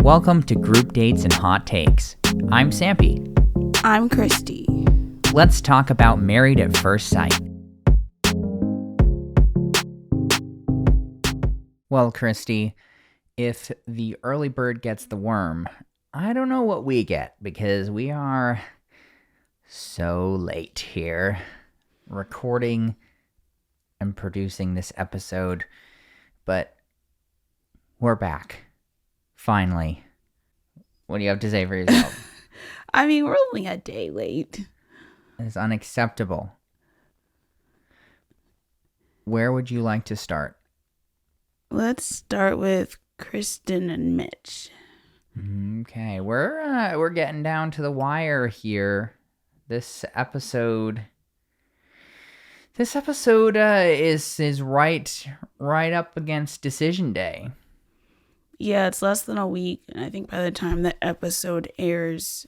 Welcome to Group Dates and Hot Takes. I'm Sampy. I'm Christy. Let's talk about Married at First Sight. Well, Christy, if the early bird gets the worm, I don't know what we get because we are so late here recording and producing this episode, but we're back. Finally. What do you have to say for yourself? I mean, we're only a day late. It's unacceptable. Where would you like to start? Let's start with Kristen and Mitch. Okay, we're getting down to the wire here. This episode is right up against decision day. Yeah, it's less than a week, and I think by the time the episode airs,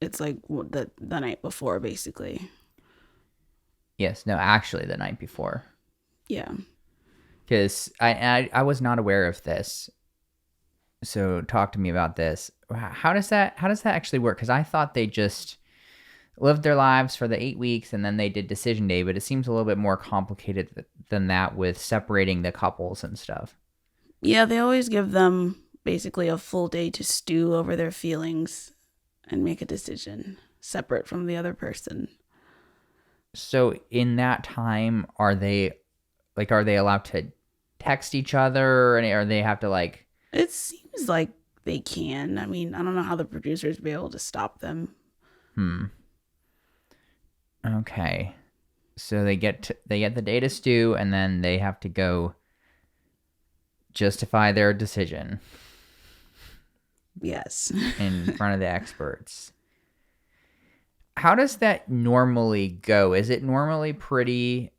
it's like the night before, basically. Yes, no, actually the night before. Yeah. Because I was not aware of this. So talk to me about this. How does that actually work? Because I thought they just lived their lives for the 8 weeks and then they did decision day, but it seems a little bit more complicated than that with separating the couples and stuff. Yeah, they always give them basically a full day to stew over their feelings and make a decision separate from the other person. So in that time, are they allowed to text each other, or they have to like? It seems like they can. I mean, I don't know how the producers be able to stop them. Okay. So they get the day to stew, and then they have to go justify their decision. Yes. In front of the experts. How does that normally go? Is it normally pretty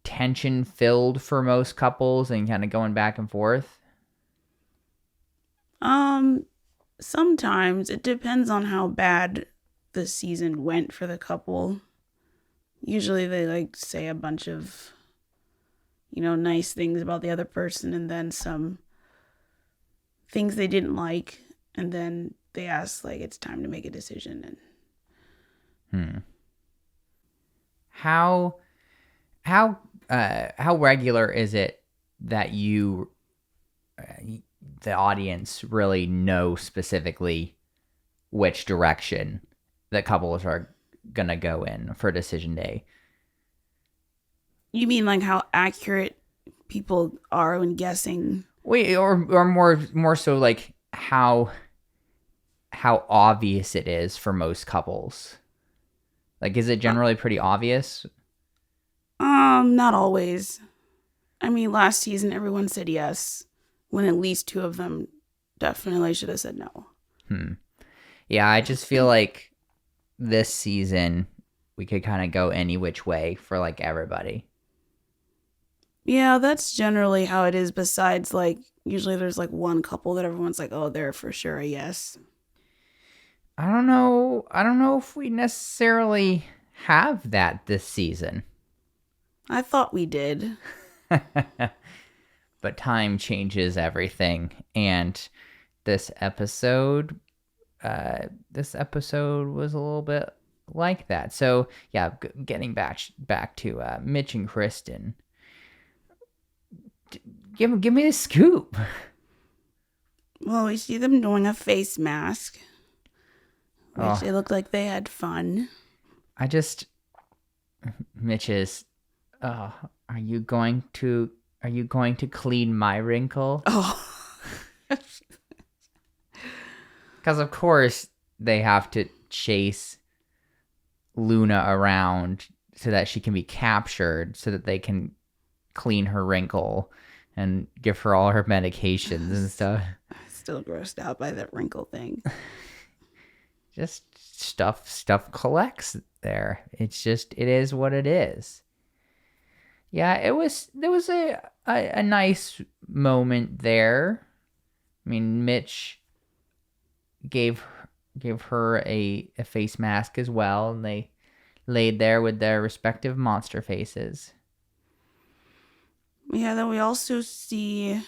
tension filled for most couples and kind of going back and forth? Sometimes it depends on how bad the season went for the couple. Usually they like say a bunch of nice things about the other person and then some things they didn't like, and then they ask like it's time to make a decision. And How regular is it that the audience really know specifically which direction the couples are gonna go in for decision day? You mean like how accurate people are when guessing? Wait, or more so like how obvious it is for most couples. Like, is it generally pretty obvious? Not always. I mean, last season everyone said yes, when at least two of them definitely should have said no. Yeah, I just feel like this season we could kind of go any which way for like everybody. Yeah, that's generally how it is. Besides, like, usually there's like one couple that everyone's like, oh, they're for sure a yes. I don't know if we necessarily have that this season. I thought we did. But time changes everything, and this episode was a little bit like that. So yeah, getting back to Mitch and Kristen. Give me the scoop. Well, we see them doing a face mask, which they look like they had fun. Mitch is, are you going to clean my wrinkle? Oh. Because of course they have to chase Luna around so that she can be captured, so that they can clean her wrinkle and give her all her medications and stuff. Still grossed out by that wrinkle thing. Just stuff collects there. It is what it is. Yeah, there was a nice moment there. I mean, Mitch gave her a face mask as well, and they laid there with their respective monster faces. Yeah, then we also see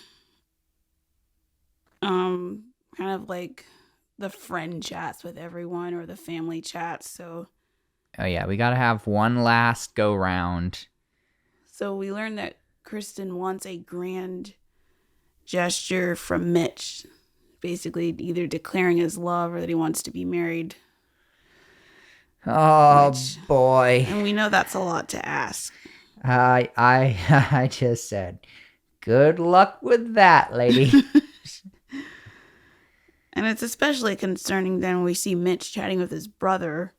kind of like the friend chats with everyone or the family chats. So Oh yeah, we gotta have one last go round. So we learned that Kristen wants a grand gesture from Mitch, basically either declaring his love or that he wants to be married. Oh boy. And we know that's a lot to ask. I just said, good luck with that, lady. And it's especially concerning then when we see Mitch chatting with his brother,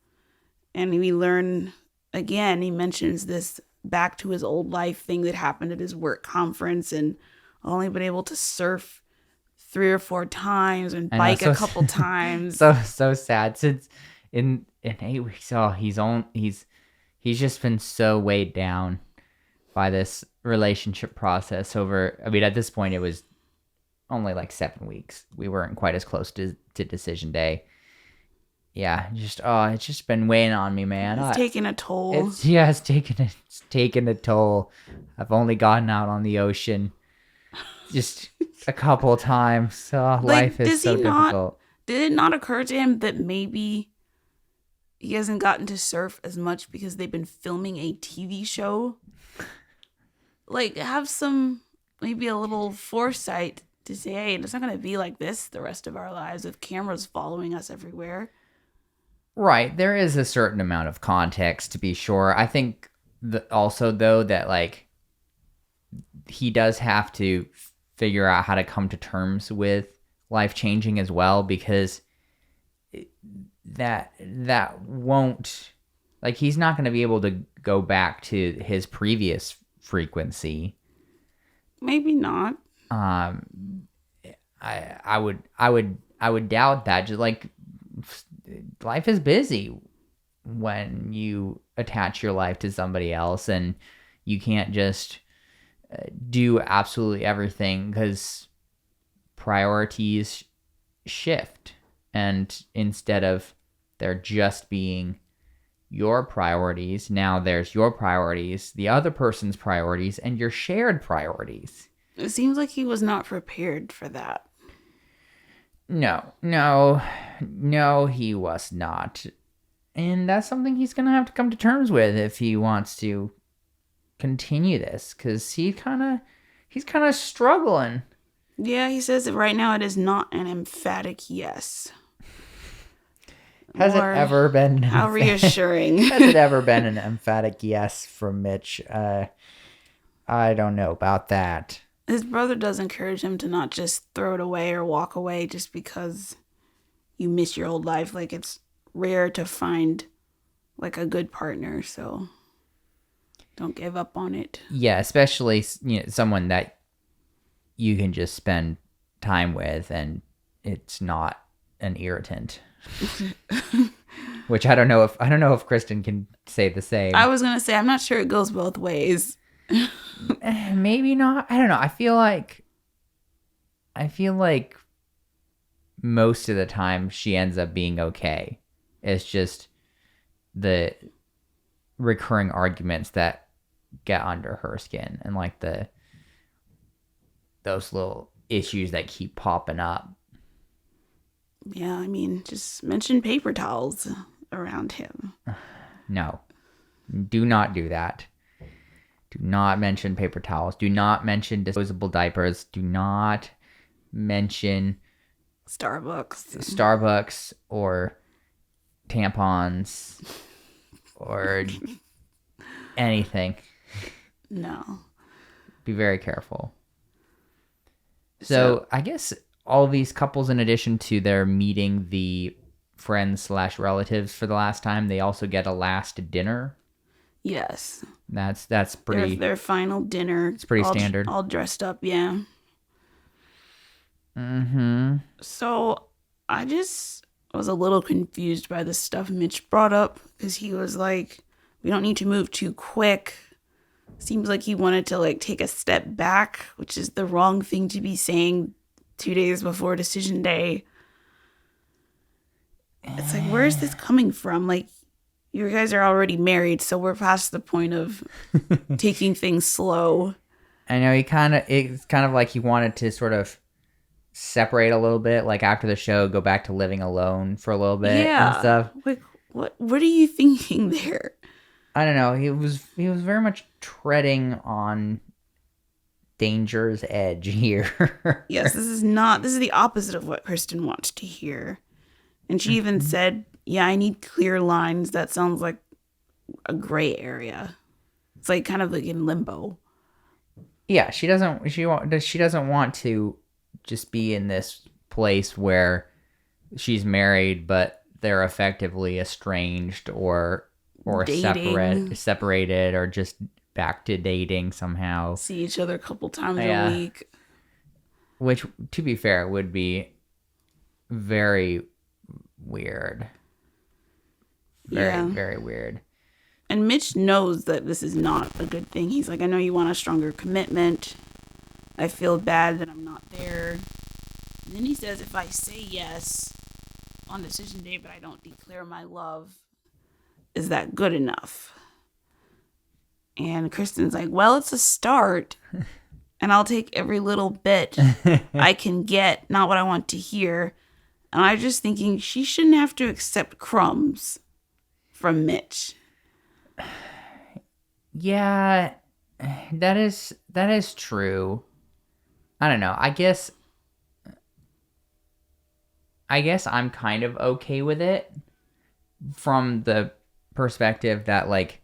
and we learn again, he mentions this back to his old life thing that happened at his work conference, and only been able to surf 3 or 4 times and bike a couple times. So sad. Since in 8 weeks, he's just been so weighed down by this relationship process over. I mean, at this point, it was only like 7 weeks. We weren't quite as close to decision day. Yeah, it's just been weighing on me, man. It's taking a toll. It's taken a toll. I've only gotten out on the ocean just a couple of times. Life is so difficult. Did it not occur to him that maybe he hasn't gotten to surf as much because they've been filming a TV show? Like, have maybe a little foresight to say, hey, it's not going to be like this the rest of our lives with cameras following us everywhere. Right. There is a certain amount of context, to be sure. I think also, though, that, like, he does have to figure out how to come to terms with life changing as well, because that won't, like, he's not going to be able to go back to his previous frequency. Maybe not. I would doubt that. Just like, life is busy when you attach your life to somebody else, and you can't just do absolutely everything because priorities shift. And instead of there just being your priorities, now there's your priorities, the other person's priorities, and your shared priorities. It seems like he was not prepared for that. No, he was not. And that's something he's going to have to come to terms with if he wants to continue this, because he's kind of struggling. Yeah, he says that right now it is not an emphatic yes. Has it ever been? How reassuring. Has it ever been an emphatic yes from Mitch? I don't know about that. His brother does encourage him to not just throw it away or walk away just because you miss your old life. Like, it's rare to find, like, a good partner, so don't give up on it. Yeah, especially, someone that you can just spend time with and it's not an irritant. Which I don't know if Kristen can say the same. I was gonna say, I'm not sure it goes both ways. Maybe not. I don't know. I feel like most of the time she ends up being okay. It's just the recurring arguments that get under her skin, and like those little issues that keep popping up. Yeah, I mean, just mention paper towels around him. No. Do not do that. Do not mention paper towels. Do not mention disposable diapers. Do not mention Starbucks or tampons or anything. No. Be very careful. So I guess all these couples, in addition to their meeting the friends/relatives for the last time, they also get a last dinner. Yes. That's pretty. Their final dinner. It's pretty standard. All dressed up, yeah. Mm-hmm. So I just was a little confused by the stuff Mitch brought up, because he was like, we don't need to move too quick. Seems like he wanted to, like, take a step back, which is the wrong thing to be saying 2 days before decision day. It's like, where is this coming from? Like, you guys are already married, so we're past the point of taking things slow. I know it's kind of like he wanted to sort of separate a little bit, like after the show, go back to living alone for a little bit and Yeah. stuff. Like, what are you thinking there? I don't know. He was very much treading on danger's edge here. Yes, this is the opposite of what Kristen wants to hear. And she even said, yeah, I need clear lines. That sounds like a gray area. It's like kind of like in limbo. Yeah, she doesn't want to just be in this place where she's married but they're effectively estranged or separated or just back to dating somehow. See each other a couple times a week. Which, to be fair, would be very weird. Very weird. And Mitch knows that this is not a good thing. He's like, I know you want a stronger commitment. I feel bad that I'm not there. And then he says, if I say yes on decision day, but I don't declare my love, is that good enough? And Kristen's like, well, it's a start. And I'll take every little bit I can get, not what I want to hear. And I'm just thinking she shouldn't have to accept crumbs from Mitch. Yeah, that is true. I don't know. I guess I'm kind of okay with it from the perspective that, like,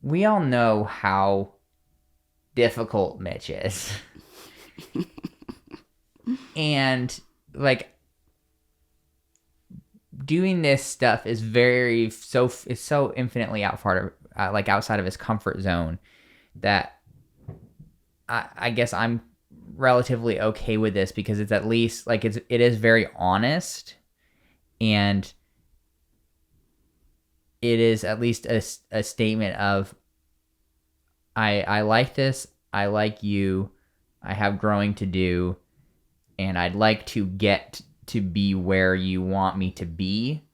we all know how difficult Mitch is. And, like, doing this stuff is so infinitely outside of his comfort zone that I guess I'm relatively okay with this because it's at least like it is very honest, and it is at least a statement of I like this, I like you, I have growing to do, and I'd like to get to be where you want me to be,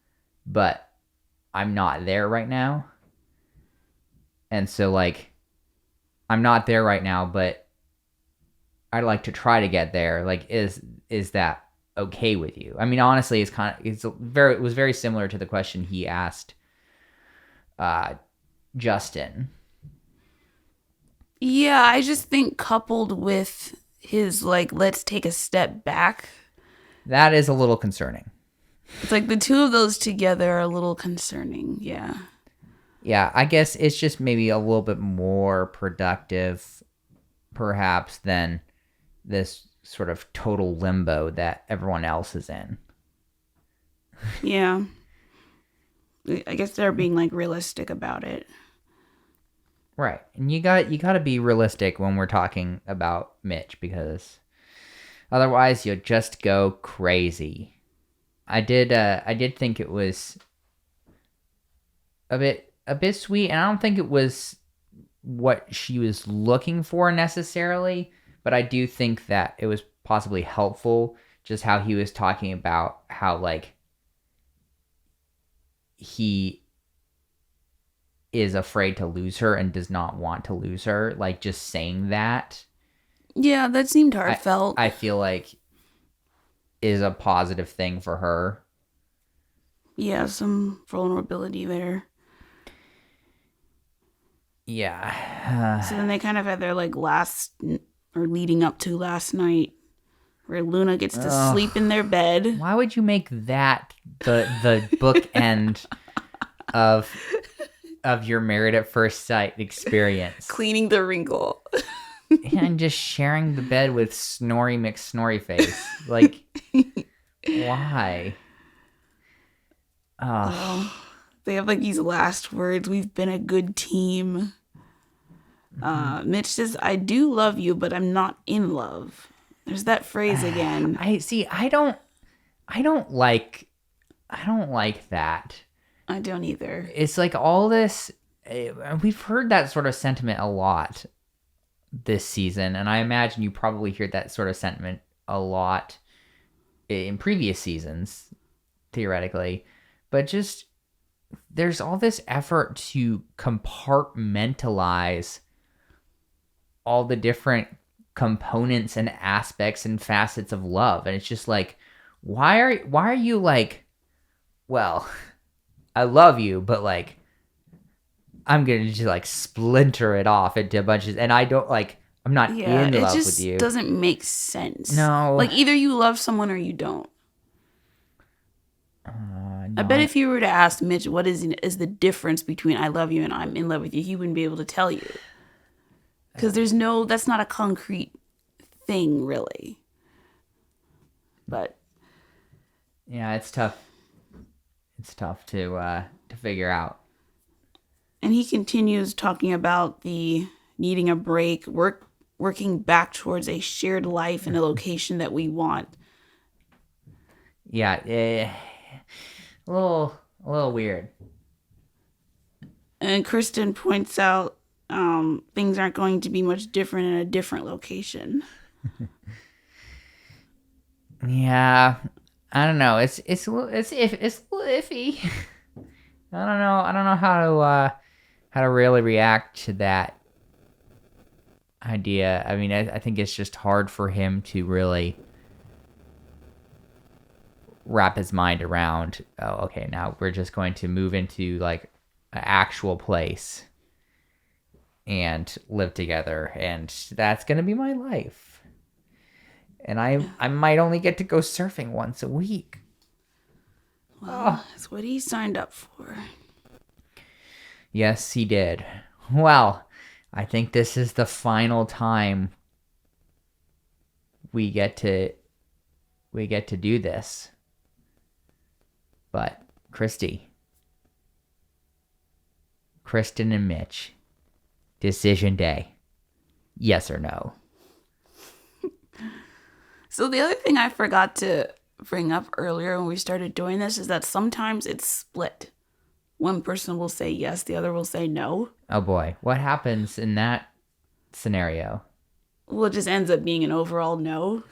but I'm not there right now. And so, like, I'm not there right now, but I'd like to try to get there. Like, is that okay with you? I mean, honestly, it was very similar to the question he asked Justin. Yeah, I just think coupled with his, like, let's take a step back, that is a little concerning. It's like the two of those together are a little concerning. Yeah. Yeah, I guess it's just maybe a little bit more productive, perhaps, than this sort of total limbo that everyone else is in. Yeah. I guess they're being, like, realistic about it. Right. And you got to be realistic when we're talking about Mitch, because otherwise you'll just go crazy. I did think it was a bit sweet, and I don't think it was what she was looking for necessarily, but I do think that it was possibly helpful just how he was talking about how, like, he is afraid to lose her and does not want to lose her. Like, just saying that. Yeah, that seemed heartfelt. I feel like is a positive thing for her. Yeah, some vulnerability there. Yeah. So then they kind of had their, like, leading up to last night, where Luna gets to sleep in their bed. Why would you make that the bookend of your Married at First Sight experience? Cleaning the wrinkle. And just sharing the bed with Snorri McSnorryface. Like, why? They have, like, these last words. We've been a good team. Mitch says, I do love you, but I'm not in love. There's that phrase again. I don't like that. I don't either. It's like all this, we've heard that sort of sentiment a lot this season, and I imagine you probably hear that sort of sentiment a lot in previous seasons, theoretically. But just, there's all this effort to compartmentalize all the different components and aspects and facets of love. And it's just like, why are you like, well, I love you, but like, I'm going to just like splinter it off into a bunch of, and I don't like, I'm not in love with you. It just doesn't make sense. No. Like either you love someone or you don't. I bet if you were to ask Mitch what is the difference between I love you and I'm in love with you, he wouldn't be able to tell you. Because that's not a concrete thing, really. But yeah, it's tough. It's tough to figure out. And he continues talking about the needing a break, working back towards a shared life in a location that we want. Yeah, a little weird. And Kristen points out things aren't going to be much different in a different location. Yeah, I don't know. It's a little iffy. I don't know how to really react to that idea. I mean, I think it's just hard for him to really wrap his mind around, oh, okay, now we're just going to move into like an actual place and live together, and that's going to be my life. And I might only get to go surfing once a week. Well, that's what he signed up for. Yes, he did. Well, I think this is the final time we get to do this. But Kristen and Mitch, decision day. Yes or no? So the other thing I forgot to bring up earlier when we started doing this is that sometimes it's split. One person will say yes, the other will say no. Oh boy, what happens in that scenario? Well, it just ends up being an overall no.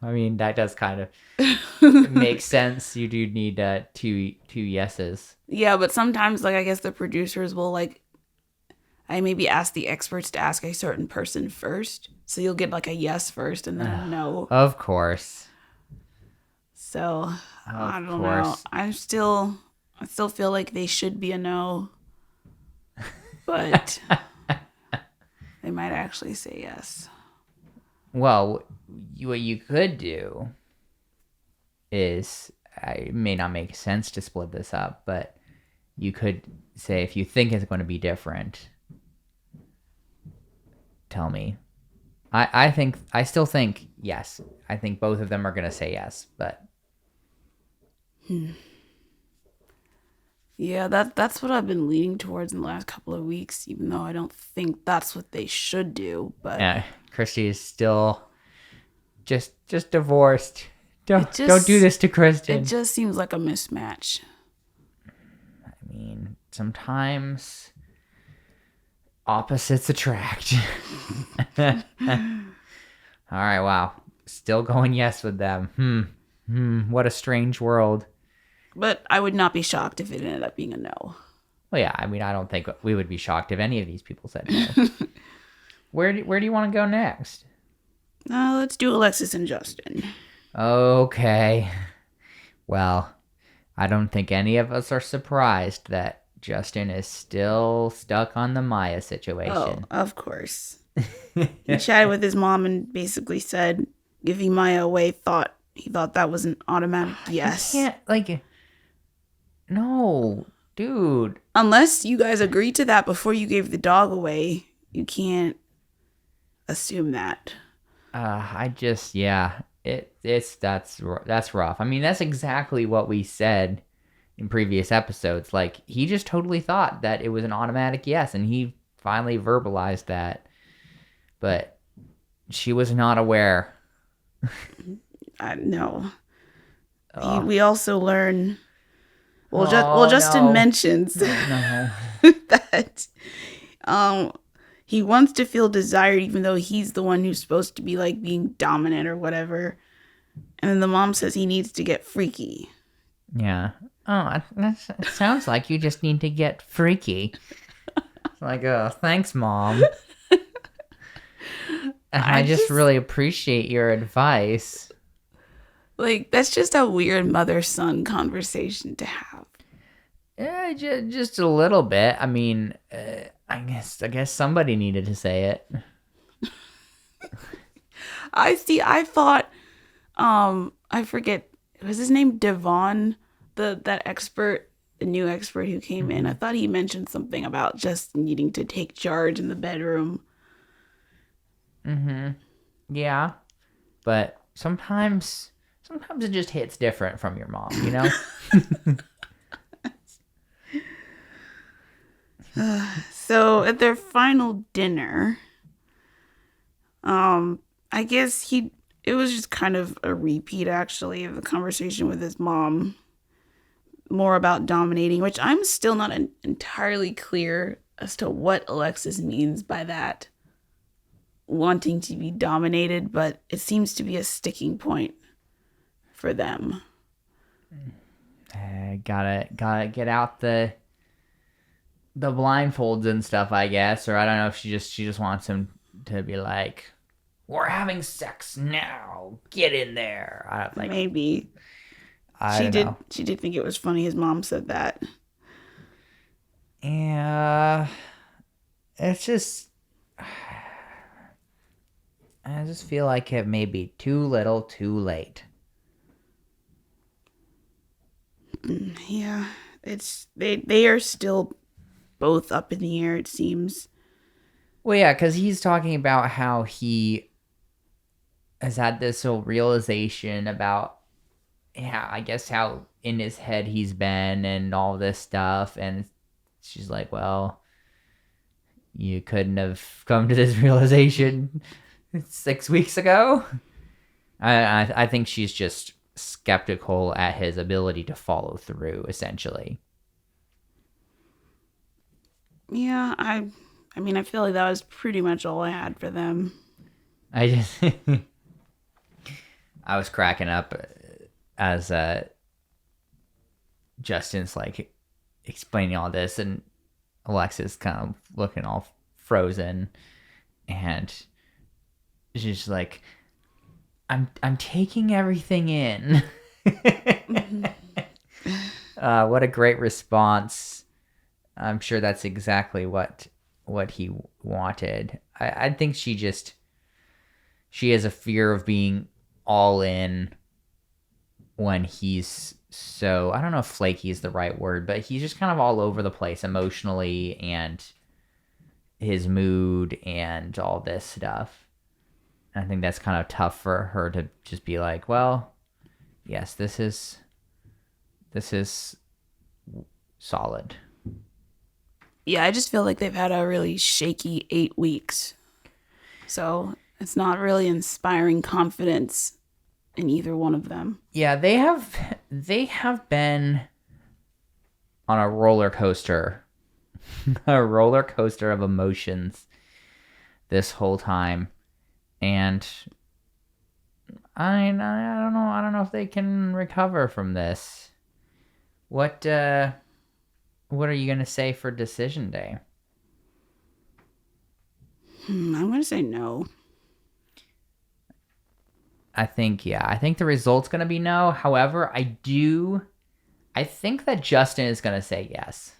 I mean, that does kind of make sense. You do need two yeses. Yeah, but sometimes, like, I guess the producers will, like, I maybe ask the experts to ask a certain person first. So you'll get, like, a yes first and then a no. Of course. So, I don't know. I still feel like they should be a no. But they might actually say yes. Well, what you could do is, it may not make sense to split this up, but you could say, if you think it's going to be different, tell me. I still think yes. I think both of them are going to say yes, but. Yeah, that's what I've been leaning towards in the last couple of weeks, even though I don't think that's what they should do. But yeah, Christy is still just divorced. Don't do this to Kristen. It just seems like a mismatch. I mean, sometimes opposites attract. All right, wow. Still going yes with them. What a strange world. But I would not be shocked if it ended up being a no. Well, yeah, I mean, I don't think we would be shocked if any of these people said no. Where do you want to go next? Let's do Alexis and Justin. Okay. Well, I don't think any of us are surprised that Justin is still stuck on the Maya situation. Oh, of course. He chatted with his mom and basically said giving Maya away he thought that was an automatic yes. You can't, no, dude. Unless you guys agreed to that before you gave the dog away, you can't assume that. That's rough. I mean, that's exactly what we said in previous episodes. Like, he just totally thought that it was an automatic yes, and he finally verbalized that. But she was not aware. No. We also learn. Justin mentions that he wants to feel desired, even though he's the one who's supposed to be like being dominant or whatever. And then the mom says he needs to get freaky. Yeah. Oh, it sounds like you just need to get freaky. Like, oh, thanks, Mom. I just really appreciate your advice. Like, that's just a weird mother-son conversation to have. Yeah, just a little bit. I mean, I guess somebody needed to say it. I thought, I forget, was his name Devon, that expert, the new expert who came in. I thought he mentioned something about just needing to take charge in the bedroom. Yeah, but sometimes it just hits different from your mom, you know? So at their final dinner, I guess it was just kind of a repeat actually of the conversation with his mom, more about dominating, which I'm still not entirely clear as to what Alexis means by that, wanting to be dominated, but it seems to be a sticking point for them. Gotta get out the blindfolds and stuff, I guess, or I don't know if she just wants him to be like, we're having sex now, get in there. Maybe I don't know. She did think it was funny his mom said that. Yeah, it's just, I just feel like it may be too little, too late. Yeah, they are still both up in the air, it seems. Well, yeah, because he's talking about how he has had this whole realization about, yeah, I guess how in his head he's been and all this stuff. And she's like, well, you couldn't have come to this realization 6 weeks ago. I think she's just skeptical at his ability to follow through, essentially. Yeah, I mean, I feel like that was pretty much all I had for them. I was cracking up as Justin's like explaining all this, and Alexis kind of looking all frozen, and she's like, I'm taking everything in. What a great response. I'm sure that's exactly what he wanted. I think she has a fear of being all in when he's so, I don't know if flaky is the right word, but he's just kind of all over the place emotionally and his mood and all this stuff. I think that's kind of tough for her to just be like, well, yes, this is solid. Yeah, I just feel like they've had a really shaky 8 weeks. So it's not really inspiring confidence in either one of them. Yeah, they have been on a roller coaster. A roller coaster of emotions this whole time. And I don't know if they can recover from this. What are you going to say for decision day? I'm going to say no. I think the result's going to be no. However, I think that Justin is going to say yes.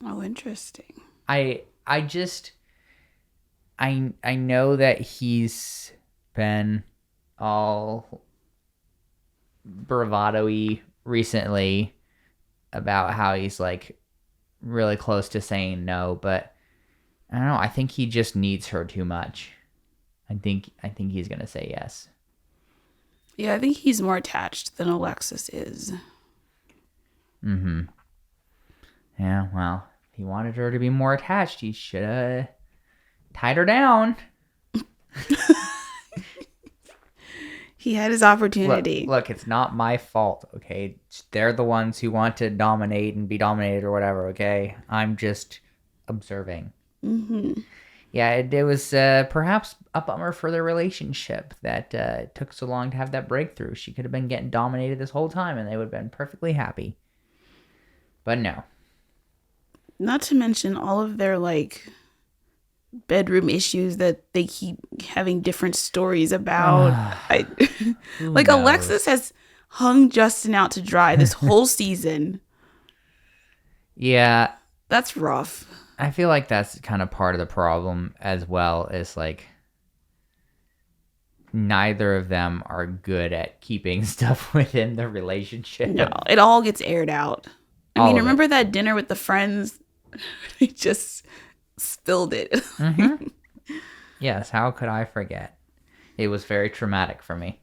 Oh, interesting. I know that he's been all bravado-y recently about how he's like really close to saying no, but I don't know. I think he just needs her too much. I think he's gonna say yes. Yeah, I think he's more attached than Alexis is. Mm-hmm. Yeah, well, if he wanted her to be more attached, he should have tied her down. He had his opportunity. Look, it's not my fault, okay? They're the ones who want to dominate and be dominated or whatever, okay? I'm just observing. Mm-hmm. Yeah, it was perhaps a bummer for their relationship that it took so long to have that breakthrough. She could have been getting dominated this whole time and they would have been perfectly happy. But no. Not to mention all of their, like, bedroom issues that they keep having different stories about. Like knows? Alexis has hung Justin out to dry this whole season. Yeah, That's rough. I feel like that's kind of part of the problem as well, is like neither of them are good at keeping stuff within the relationship. No, it all gets aired out. I All mean, of remember it. that dinner with the friends? They just spilled it. Mm-hmm. Yes, how could I forget? It was very traumatic for me.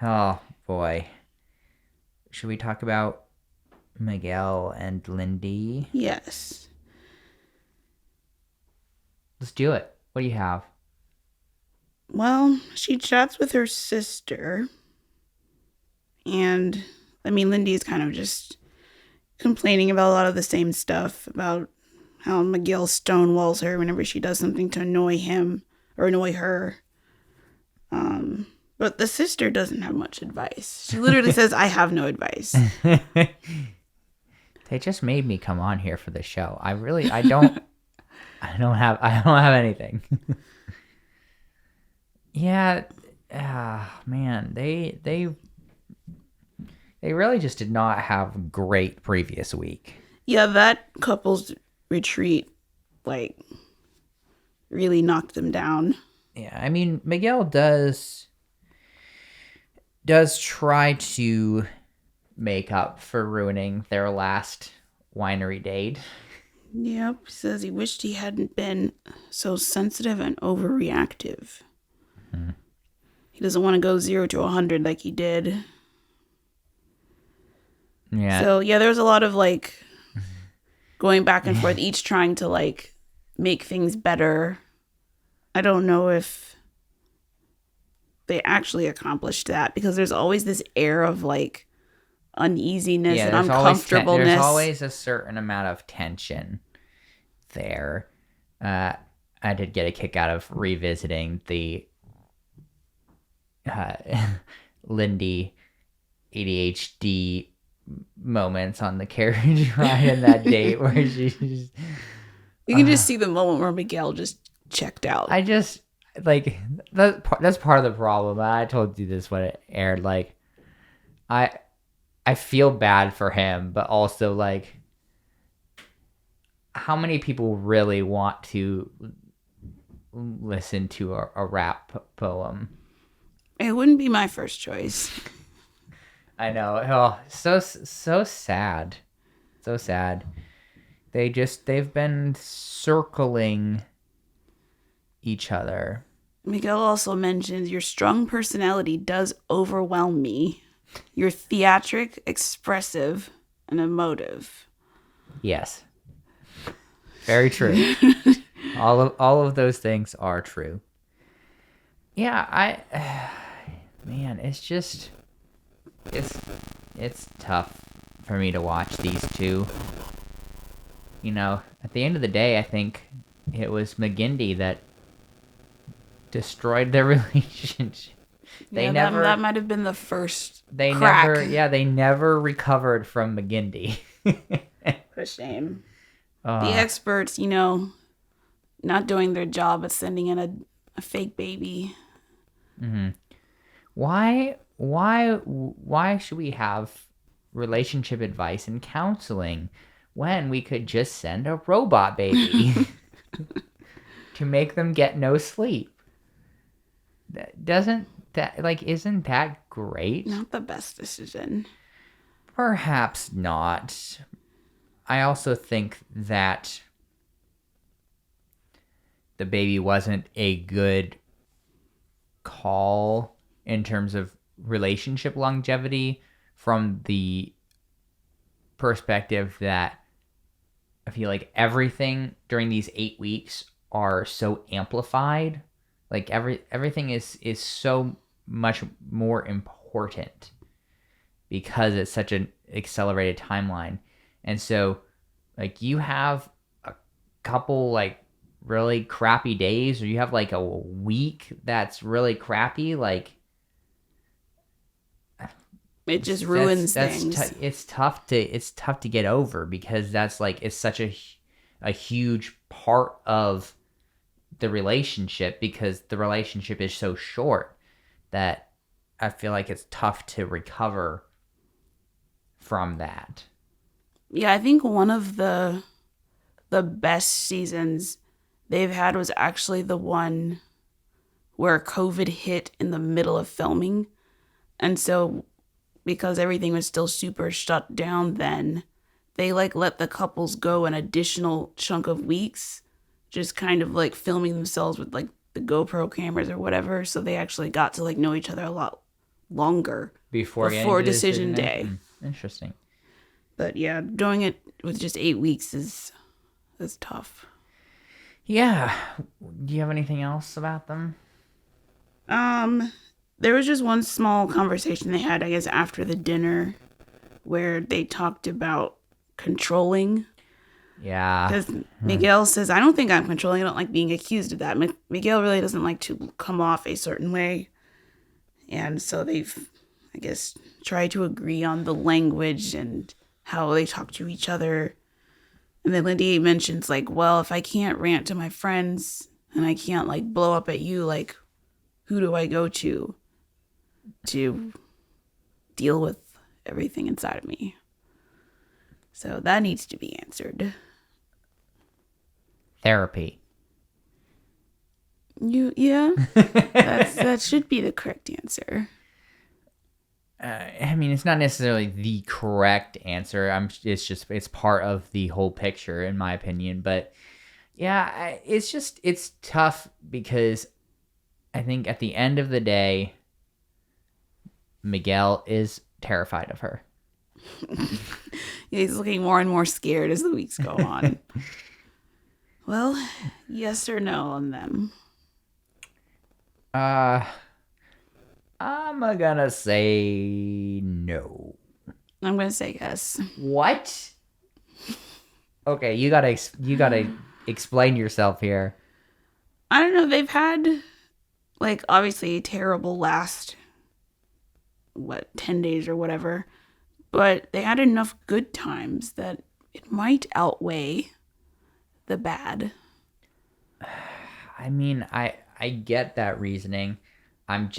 Oh, boy. Should we talk about Miguel and Lindy? Yes. Let's do it. What do you have? Well, she chats with her sister. And, I mean, Lindy is kind of just complaining about a lot of the same stuff, about how Miguel stonewalls her whenever she does something to annoy him or annoy her. But the sister doesn't have much advice. She literally says, I have no advice. They just made me come on here for the show. I don't have anything. Yeah, man, they really just did not have a great previous week. Yeah, that couple's retreat, like, really knocked them down. Yeah, I mean, Miguel does try to make up for ruining their last winery date. Yep, he says he wished he hadn't been so sensitive and overreactive. Mm-hmm. He doesn't want to go 0 to 100 like he did. Yeah. So, yeah, there's a lot of, like, going back and forth, each trying to, like, make things better. I don't know if they actually accomplished that, because there's always this air of, like, uneasiness and uncomfortableness. There's always a certain amount of tension there. I did get a kick out of revisiting the Lindy ADHD moments on the carriage ride in that date where she's you can just see the moment where Miguel just checked out. I just like that's part of the problem. I told you this when it aired. Like, I feel bad for him, but also, like, how many people really want to listen to a rap poem? It wouldn't be my first choice. I know. Oh, so sad. So sad. They've been circling each other. Miguel also mentions, your strong personality does overwhelm me. You're theatric, expressive, and emotive. Yes. Very true. all of those things are true. Yeah, man, it's just it's tough for me to watch these two. You know, at the end of the day, I think it was McGindy that destroyed their relationship. That might have been the first They crack. they never recovered from McGindy. What a shame. The experts, not doing their job at sending in a fake baby. Mm-hmm. Why should we have relationship advice and counseling when we could just send a robot baby to make them get no sleep? Isn't that great? Not the best decision. Perhaps not. I also think that the baby wasn't a good call in terms of relationship longevity, from the perspective that I feel like everything during these 8 weeks are so amplified. Like everything is so much more important because it's such an accelerated timeline. And so, like, you have a couple, like, really crappy days, or you have, like, a week that's really crappy, like, it just ruins things. It's tough to get over, because that's, like, it's such a a huge part of the relationship, because the relationship is so short that I feel like it's tough to recover from that. Yeah, I think one of the best seasons they've had was actually the one where COVID hit in the middle of filming. And so because everything was still super shut down then, they like let the couples go an additional chunk of weeks, just kind of like filming themselves with like the GoPro cameras or whatever. So they actually got to like know each other a lot longer Before decision day. Interesting. But yeah, doing it with just 8 weeks is tough. Yeah. Do you have anything else about them? There was just one small conversation they had, I guess, after the dinner where they talked about controlling. Yeah. Because Miguel says, I don't think I'm controlling. I don't like being accused of that. Miguel really doesn't like to come off a certain way. And so they've, I guess, tried to agree on the language and how they talk to each other. And then Lindy mentions, like, well, if I can't rant to my friends and I can't, like, blow up at you, like, who do I go to deal with everything inside of me? So that needs to be answered. Therapy. Yeah, that should be the correct answer. I mean, it's not necessarily the correct answer. It's part of the whole picture, in my opinion. But yeah, it's tough because I think at the end of the day, Miguel is terrified of her. He's looking more and more scared as the weeks go on. Well, yes or no on them? I'm gonna say no. I'm gonna say yes. What? Okay, you gotta explain yourself here. I don't know. They've had, like, obviously a terrible last, 10 days or whatever. But they had enough good times that it might outweigh the bad. I mean, I get that reasoning. I'm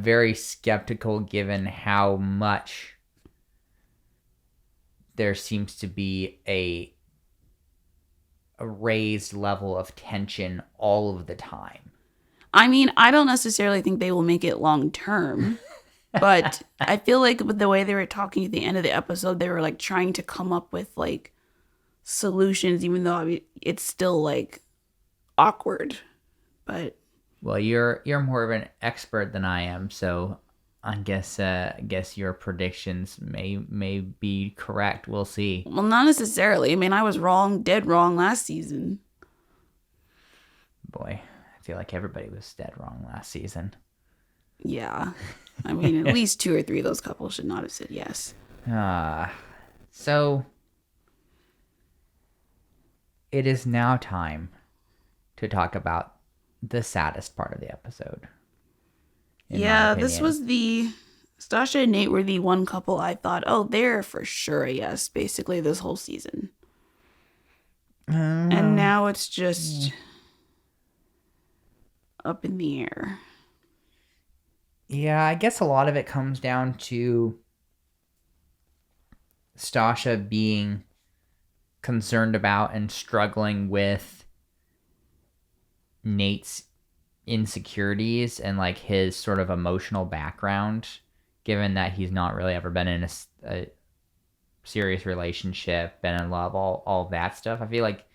very skeptical given how much there seems to be a raised level of tension all of the time. I mean, I don't necessarily think they will make it long term, but I feel like with the way they were talking at the end of the episode, they were like trying to come up with like solutions, even though, I mean, it's still like awkward. But well, you're more of an expert than I am, so I guess your predictions may be correct. We'll see. Well, not necessarily. I mean, I was dead wrong last season. Boy, I feel like everybody was dead wrong last season. Yeah. I mean, at least 2 or 3 of those couples should not have said yes. So it is now time to talk about the saddest part of the episode. Yeah, this was Stacia and Nate were the one couple I thought, oh, they're for sure a yes, basically this whole season. And now it's just up in the air. Yeah, I guess a lot of it comes down to Stacia being concerned about and struggling with Nate's insecurities and like his sort of emotional background, given that he's not really ever been in a serious relationship, been in love, all that stuff. I feel like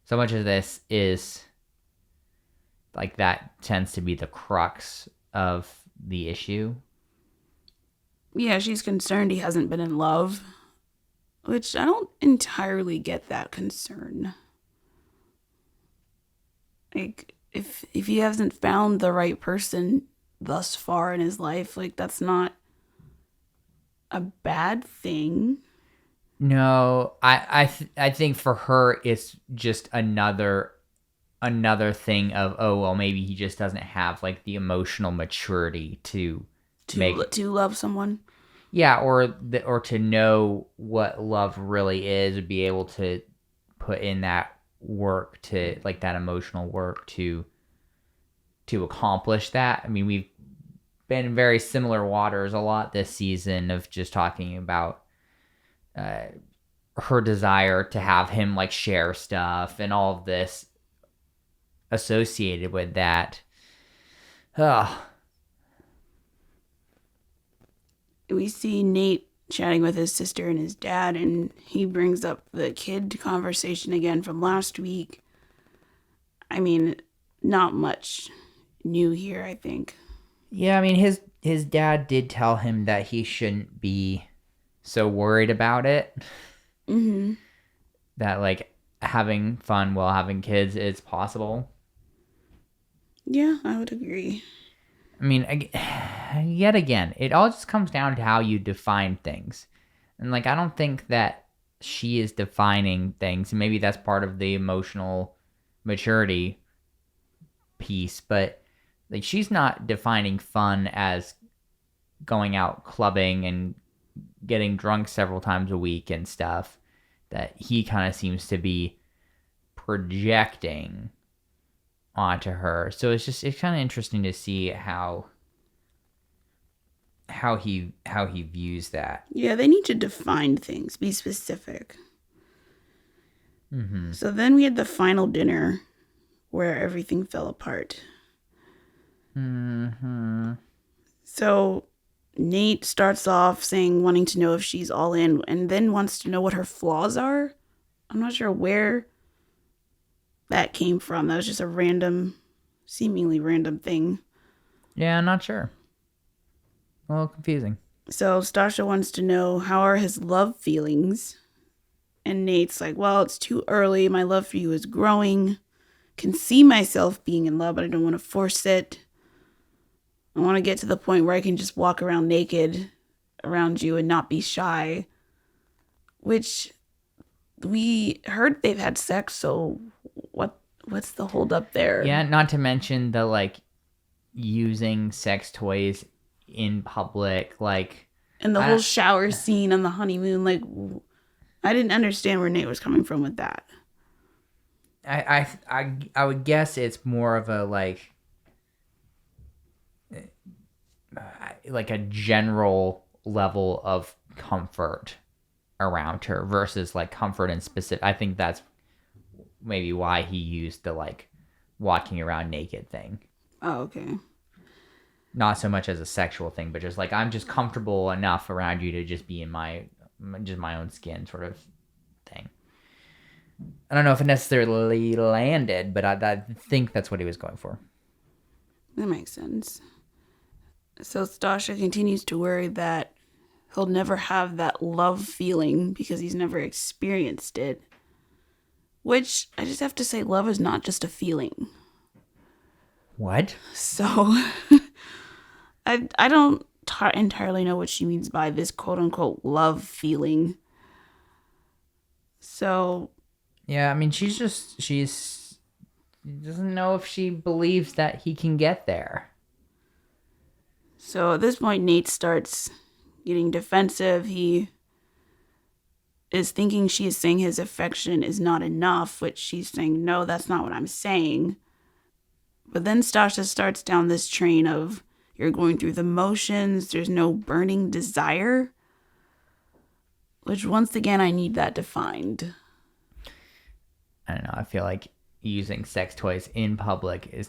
so much of this is like that tends to be the crux of the issue. Yeah, she's concerned he hasn't been in love, which I don't entirely get that concern. Like, if he hasn't found the right person thus far in his life, like, that's not a bad thing. No, I think for her it's just another thing of, oh well, maybe he just doesn't have like the emotional maturity to love someone. Yeah, or to know what love really is, be able to put in that work to like that emotional work to accomplish that. I mean, we've been in very similar waters a lot this season of just talking about her desire to have him like share stuff and all of this associated with that. We see Nate chatting with his sister and his dad, and he brings up the kid conversation again from last week. I mean, not much new here, I think. Yeah, I mean, his dad did tell him that he shouldn't be so worried about it. Mm-hmm. That, like, having fun while having kids is possible. Yeah, I would agree. I mean, yet again, it all just comes down to how you define things. And, like, I don't think that she is defining things. Maybe that's part of the emotional maturity piece, but, like, she's not defining fun as going out clubbing and getting drunk several times a week and stuff that he kind of seems to be projecting onto her. So it's kind of interesting to see how he views that. Yeah, they need to define things, be specific. Mm-hmm. So then we had the final dinner where everything fell apart. Mm-hmm. So Nate starts off saying wanting to know if she's all in, and then wants to know what her flaws are. I'm not sure where that came from. That was just a seemingly random thing. Yeah, I'm not sure. A little confusing. So Stacia wants to know, how are his love feelings? And Nate's like, well, it's too early. My love for you is growing. Can see myself being in love, but I don't want to force it. I want to get to the point where I can just walk around naked around you and not be shy. Which we heard they've had sex, so what's the hold up there? Yeah, not to mention the like using sex toys in public, like, and the whole shower scene on the honeymoon. Like, I didn't understand where Nate was coming from with that. I would guess it's more of a like a general level of comfort around her versus like comfort in specific. I think that's maybe why he used the like walking around naked thing. Oh, okay. Not so much as a sexual thing, but just like I'm just comfortable enough around you to just be in my own skin sort of thing. I don't know if it necessarily landed, but I think that's what he was going for. That makes sense. So Stacia continues to worry that he'll never have that love feeling because he's never experienced it. Which, I just have to say, love is not just a feeling. What? So, I don't entirely know what she means by this quote-unquote love feeling. So... yeah, I mean, she doesn't know if she believes that he can get there. So at this point, Nate starts getting defensive. He is thinking she is saying his affection is not enough, which she's saying, no, that's not what I'm saying. But then Stacia starts down this train of, you're going through the motions, there's no burning desire. Which, once again, I need that defined. I don't know, I feel like using sex toys in public is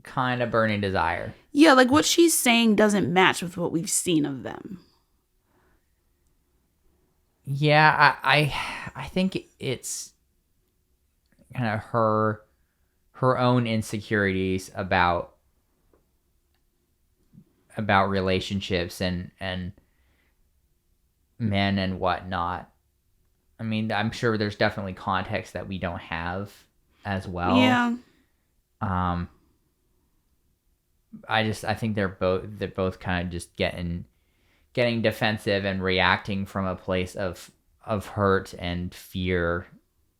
kind of burning desire. Yeah, like what she's saying doesn't match with what we've seen of them. Yeah, I think it's kind of her own insecurities about relationships and men and whatnot. I mean, I'm sure there's definitely context that we don't have as well. Yeah. I think they're both kind of just getting defensive and reacting from a place of hurt and fear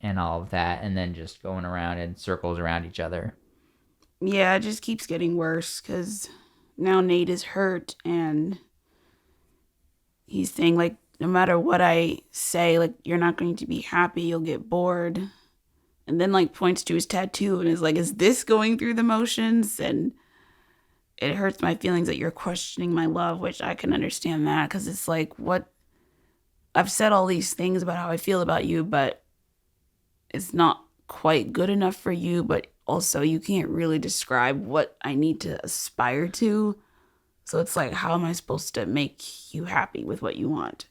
and all of that, and then just going around in circles around each other. Yeah, it just keeps getting worse because now Nate is hurt and he's saying, like, no matter what I say, like, you're not going to be happy, you'll get bored. And then, like, points to his tattoo and is like, is this going through the motions? And it hurts my feelings that you're questioning my love, which I can understand that, because it's like, what? I've said all these things about how I feel about you, but it's not quite good enough for you, but also you can't really describe what I need to aspire to. So it's like, how am I supposed to make you happy with what you want?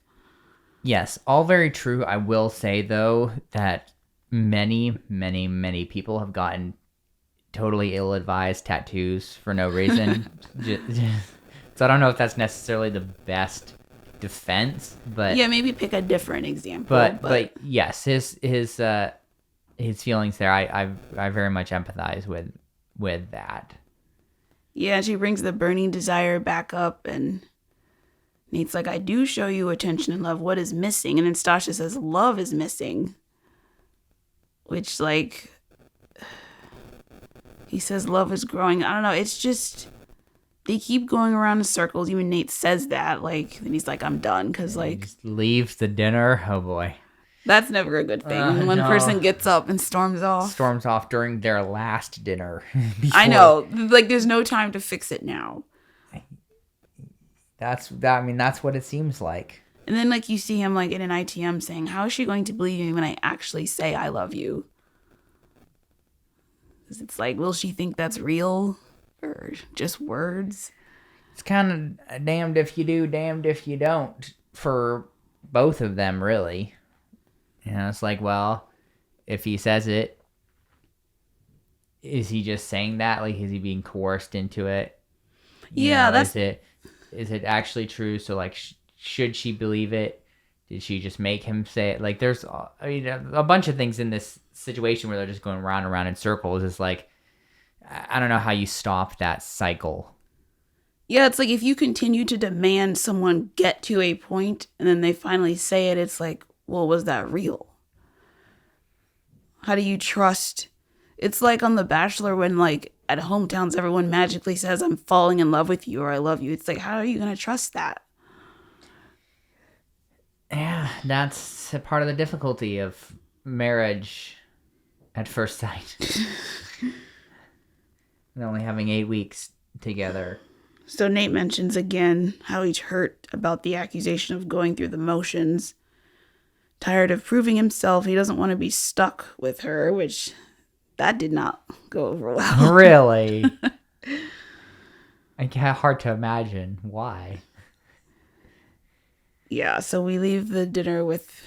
Yes, all very true. I will say, though, that many, many, many people have gotten totally ill-advised tattoos for no reason. So I don't know if that's necessarily the best defense, but yeah, maybe pick a different example. But yes, his feelings there, I very much empathize with that. Yeah, she brings the burning desire back up, and Nate's like, I do show you attention and love. What is missing? And then Stacia says, love is missing. Which, like, he says love is growing. I don't know. It's just, they keep going around in circles. Even Nate says that. Like, and he's like, I'm done. Because, like, just leaves the dinner. Oh, boy. That's never a good thing. When one person gets up and storms off. Storms off during their last dinner. I know. Like, there's no time to fix it now. That's what it seems like. And then, like, you see him, like, in an ITM saying, how is she going to believe me when I actually say I love you? Because it's like, will she think that's real? Or just words? It's kind of damned if you do, damned if you don't for both of them, really. You know, it's like, well, if he says it, is he just saying that? Like, is he being coerced into it? That's... Is it actually true? So, like, should she believe it? Did she just make him say it? Like, there's, a bunch of things in this situation where they're just going round and round in circles. It's like, I don't know how you stop that cycle. Yeah, it's like if you continue to demand someone get to a point and then they finally say it, it's like, well, was that real? How do you trust? It's like on The Bachelor when, like, at hometowns, everyone magically says, I'm falling in love with you or I love you. It's like, how are you going to trust that? Yeah, that's a part of the difficulty of marriage at first sight. And only having 8 weeks together. So Nate mentions again how he's hurt about the accusation of going through the motions. Tired of proving himself, he doesn't want to be stuck with her, which that did not go over well. Really? Hard to imagine why. Yeah, so we leave the dinner with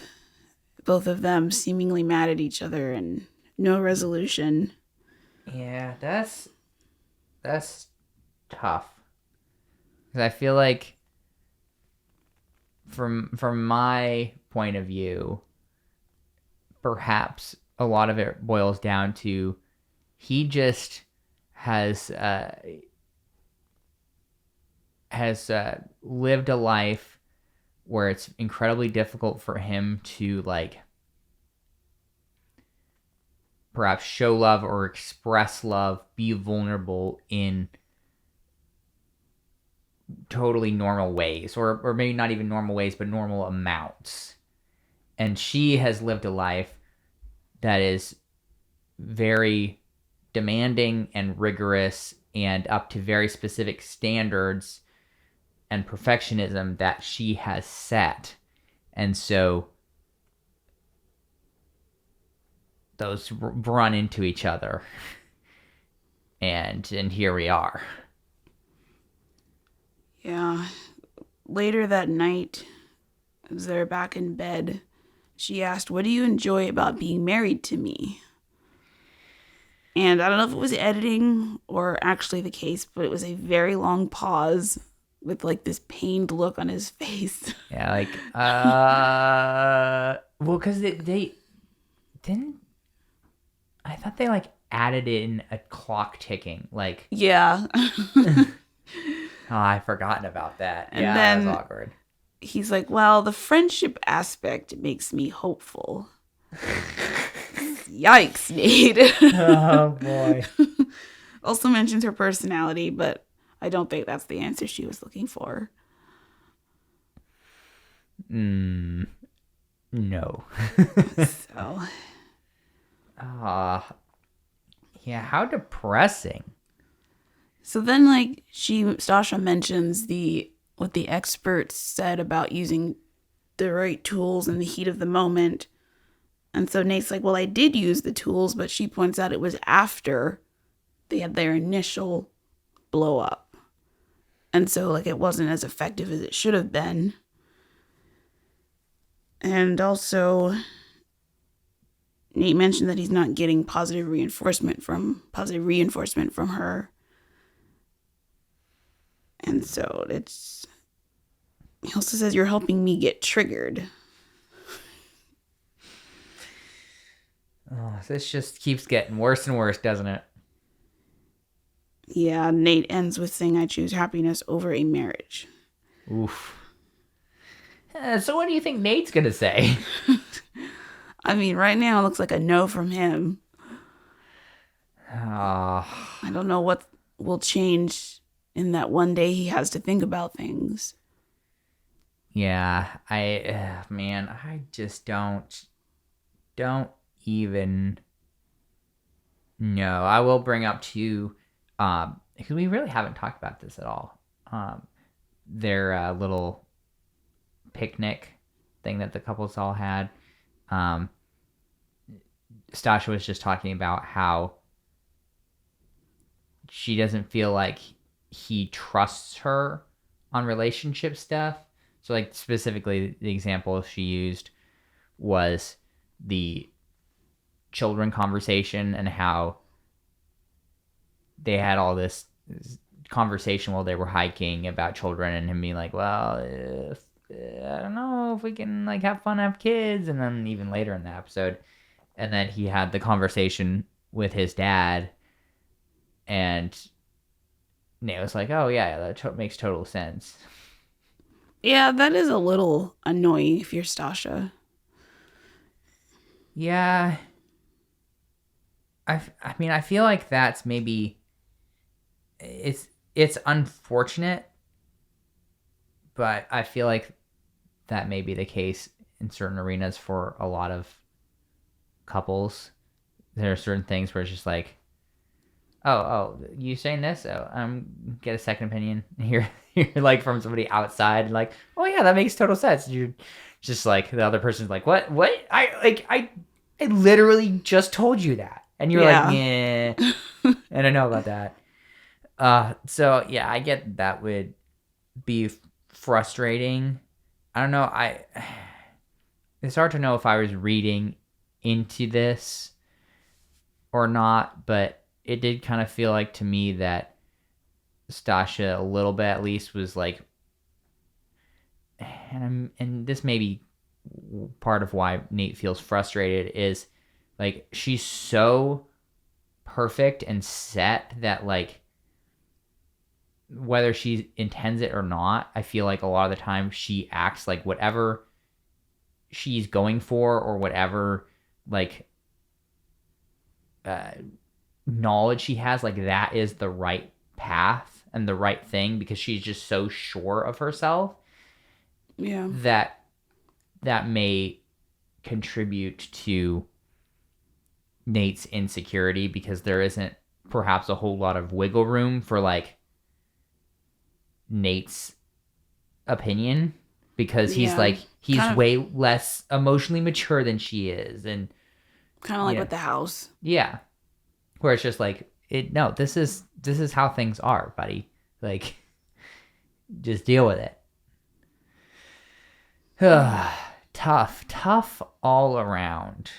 both of them seemingly mad at each other and no resolution. Yeah, that's tough. Because I feel like from my point of view, perhaps a lot of it boils down to he just has lived a life where it's incredibly difficult for him to, like, perhaps show love or express love, be vulnerable in totally normal ways, or maybe not even normal ways, but normal amounts. And she has lived a life that is very demanding and rigorous and up to very specific standards and perfectionism that she has set. And so those run into each other. And here we are. Yeah. Later that night, as they're back in bed, she asked, what do you enjoy about being married to me? And I don't know if it was editing or actually the case, but it was a very long pause with, like, this pained look on his face. Yeah, like, well, because they didn't, I thought they, like, added in a clock ticking, like. Yeah. Oh, I'd forgotten about that. And yeah, then that was awkward. He's like, well, the friendship aspect makes me hopeful. Yikes, Nate. Oh, boy. Also mentions her personality, but I don't think that's the answer she was looking for. No. So, Yeah, how depressing. so then like Stasha mentions what the experts said about using the right tools in the heat of the moment. And so Nate's like, well, I did use the tools, but she points out it was after they had their initial blow up. And so like it wasn't as effective as it should have been. And also Nate mentioned that he's not getting positive reinforcement from her. And so he also says, you're helping me get triggered. Oh, this just keeps getting worse and worse, doesn't it? Yeah, Nate ends with saying, I choose happiness over a marriage. Oof. So what do you think Nate's going to say? I mean, right now it looks like a no from him. Oh. I don't know what will change in that one day he has to think about things. Yeah, I just don't even know. I will bring up too, because we really haven't talked about this at all. Their little picnic thing that the couples all had. Stasha was just talking about how she doesn't feel like he trusts her on relationship stuff. So, like, specifically, the example she used was the children conversation and how they had all this conversation while they were hiking about children and him being like, well, I don't know if we can, like, have fun, have kids. And then even later in the episode, and then he had the conversation with his dad, and Nate was like, oh, yeah, that makes total sense. Yeah, that is a little annoying if you're Stasha. Yeah. I mean, I feel like that's maybe... It's unfortunate, but I feel like that may be the case in certain arenas for a lot of couples. There are certain things where it's just like, oh, you saying this? Oh, get a second opinion here, like from somebody outside, like, oh yeah, that makes total sense. You're just like, the other person's like, what? I literally just told you that, and you're like, yeah, I don't know about that. So yeah, I get that would be frustrating. I don't know. It's hard to know if I was reading into this or not, but it did kind of feel like to me that Stacia a little bit at least was like, and this may be part of why Nate feels frustrated, is like she's so perfect and set that like whether she intends it or not, I feel like a lot of the time she acts like whatever she's going for or whatever like knowledge she has, like that is the right path and the right thing because she's just so sure of herself. Yeah. That may contribute to Nate's insecurity because there isn't perhaps a whole lot of wiggle room for like Nate's opinion because he's he's kind of way less emotionally mature than she is, and kind of like with the house. Yeah. Where it's just like, this is how things are, buddy. Like, just deal with it. Tough all around.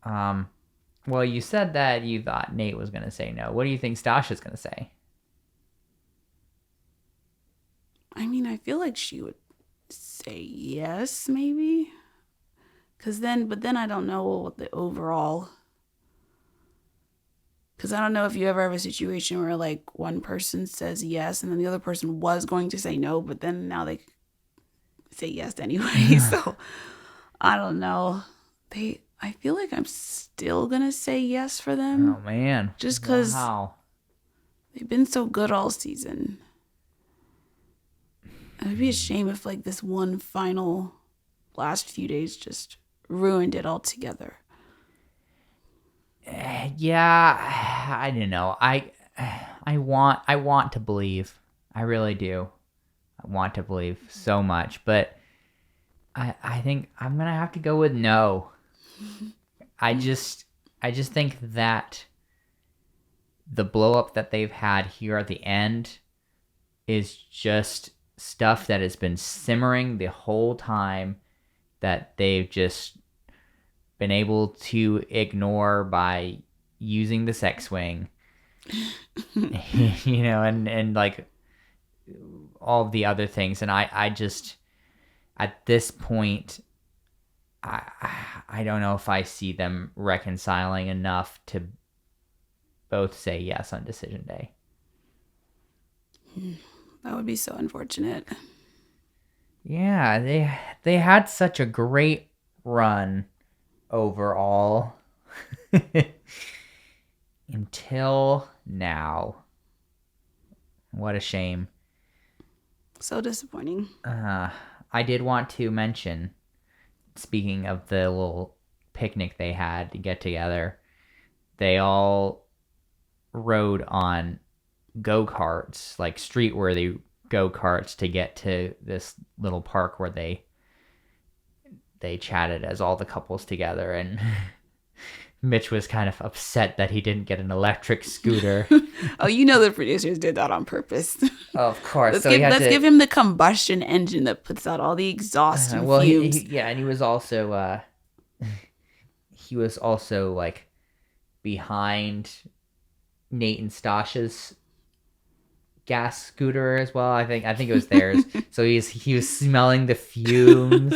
Well, you said that you thought Nate was going to say no. What do you think Stasia's going to say? I mean, I feel like she would say yes, maybe. But then I don't know what the overall... Because I don't know if you ever have a situation where, like, one person says yes, and then the other person was going to say no, but then now they say yes anyway. So, I don't know. I feel like I'm still going to say yes for them. Oh, man. Just because they've been so good all season. It would be a shame if like this one final last few days just ruined it altogether. Yeah, I don't know. I want to believe. I really do. I want to believe so much, but I think I'm gonna have to go with no. I just think that the blow up that they've had here at the end is just stuff that has been simmering the whole time that they've just been able to ignore by using the sex swing. And like all of the other things. And I just, at this point, I don't know if I see them reconciling enough to both say yes on decision day. That would be so unfortunate. Yeah, they had such a great run overall until now. What a shame. So disappointing. I did want to mention, speaking of the little picnic they had to get together, they all rode on go-karts, like street-worthy go-karts, to get to this little park where they chatted as all the couples together. And Mitch was kind of upset that he didn't get an electric scooter. Oh, you know the producers did that on purpose. Of course. Let's give him the combustion engine that puts out all the exhaust and fumes. And he was also like behind Nate and Stasia's gas scooter as well. I think it was theirs. So he was smelling the fumes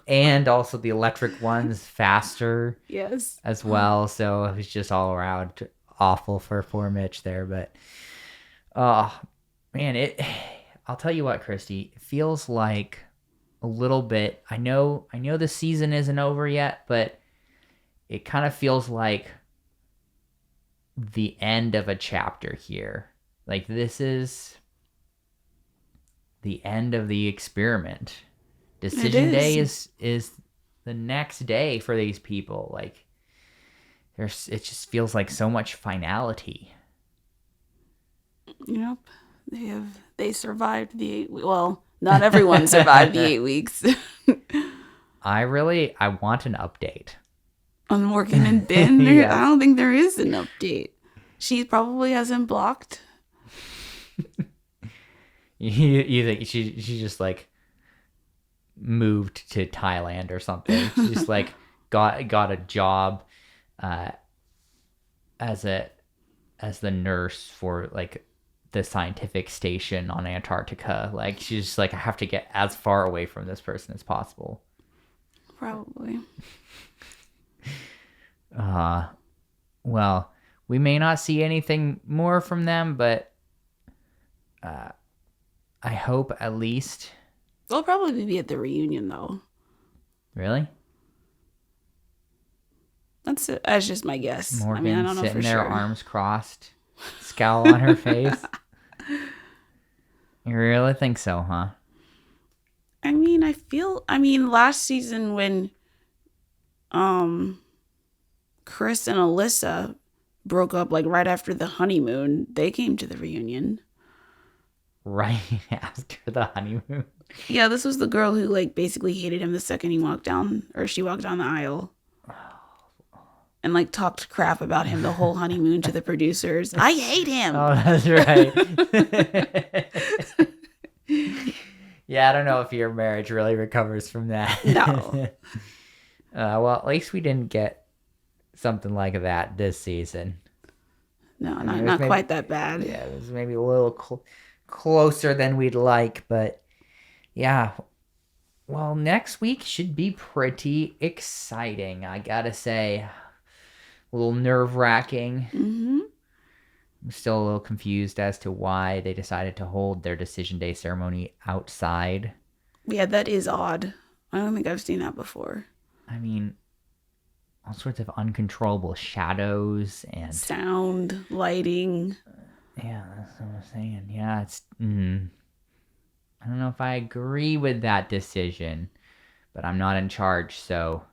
and also the electric ones faster. Yes. As well. So it was just all around awful for poor Mitch there. But man, I'll tell you what, Christy, it feels like a little bit. I know the season isn't over yet, but it kind of feels like the end of a chapter here. Like, this is the end of the experiment. Decision day is the next day for these people. Like, it just feels like so much finality. Yep. They survived the 8 weeks. Well, not everyone survived the 8 weeks. I want an update. On Morgan and Ben? Yes. I don't think there is an update. She probably hasn't blocked. You think she just like moved to Thailand or something? She just like got a job as the nurse for like the scientific station on Antarctica. Like, she's just like, I have to get as far away from this person as possible. Probably. Well, we may not see anything more from them, but I hope at least. They'll probably be at the reunion, though. Really? That's just my guess. Morgan, I don't know sitting for there, sure. arms crossed, scowl on her face. You really think so, huh? Last season when Chris and Alyssa broke up, like right after the honeymoon, they came to the reunion. Right after the honeymoon. Yeah, this was the girl who like basically hated him the second she walked down the aisle. And like talked crap about him the whole honeymoon to the producers. I hate him. Oh, that's right. Yeah, I don't know if your marriage really recovers from that. No. Well, at least we didn't get something like that this season. No, not quite that bad. Yeah, it was maybe a little closer than we'd like, but yeah. Well, next week should be pretty exciting, I gotta say. A little nerve-wracking. Mm-hmm. I'm still a little confused as to why they decided to hold their decision day ceremony outside. Yeah, that is odd. I don't think I've seen that before. I mean, all sorts of uncontrollable shadows and sound, lighting. Yeah, that's what I'm saying. Yeah, it's I don't know if I agree with that decision, but I'm not in charge, so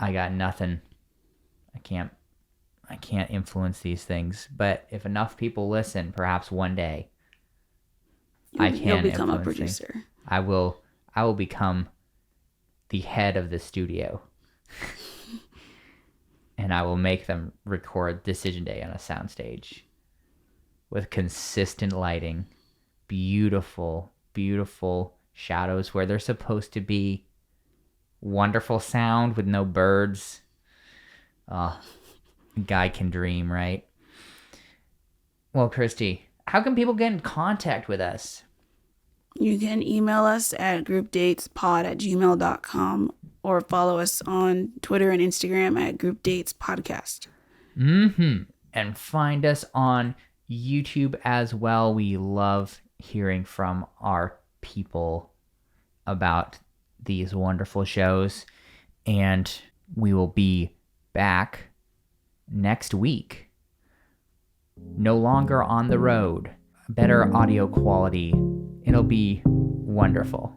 I got nothing. I can't influence these things. But if enough people listen, perhaps one day I can You'll become a influence things. producer. I will become the head of the studio. And I will make them record Decision Day on a soundstage with consistent lighting, beautiful, beautiful shadows where they're supposed to be, wonderful sound with no birds. Oh, a guy can dream, right? Well, Christy, how can people get in contact with us? You can email us at groupdatespod@gmail.com or follow us on Twitter and Instagram at groupdatespodcast. And find us on YouTube as well. We love hearing from our people about these wonderful shows. And we will be back next week. No longer on the road. Better audio quality. It'll be wonderful.